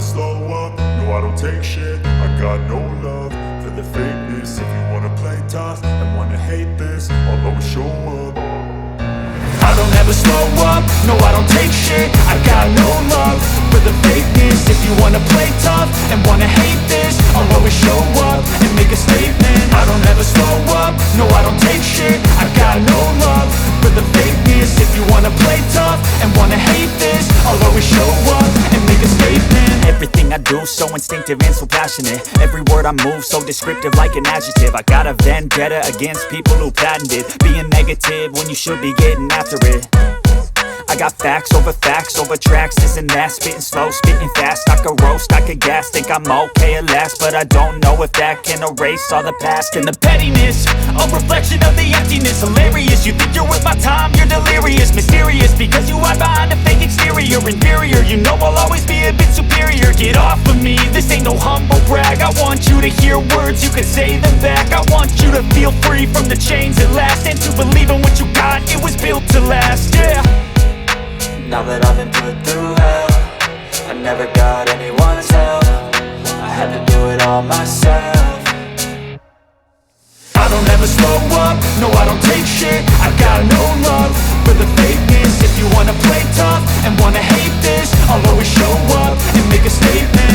slow up, no I don't take shit. I got no love for the fakeness. If you wanna play tough and wanna hate this, I'll always show up. I don't ever slow up, no I don't take shit. I got no love for the fakeness. If you wanna play tough and wanna hate this, I'll always show up and make a statement. I don't ever slow up, no I don't take shit. I got no love for the fakeness. If you wanna play tough and wanna hate this, I'll always show up and make a statement. Everything I do so instinctive and so passionate. Every word I move so descriptive like an adjective. I got a vendetta against people who patented being negative when you should be getting after it. I got facts over tracks, this and that. Spitting slow, spitting fast, I could roast, I could gas. Think I'm okay at last, but I don't know if that can erase all the past. And the pettiness, a reflection of the emptiness. Hilarious, you think you're worth my time, you're delirious. Mysterious, because you hide behind a fake exterior. Inferior, you know I'll always be a bit superior. Get off of me, this ain't no humble brag. I want you to hear words, you can say them back. I want you to feel free from the chains at last, and to believe in what you got, it was built to last, yeah. Now that I've been put through hell, I never got anyone's help. I had to do it all myself. I don't ever slow up, no I don't take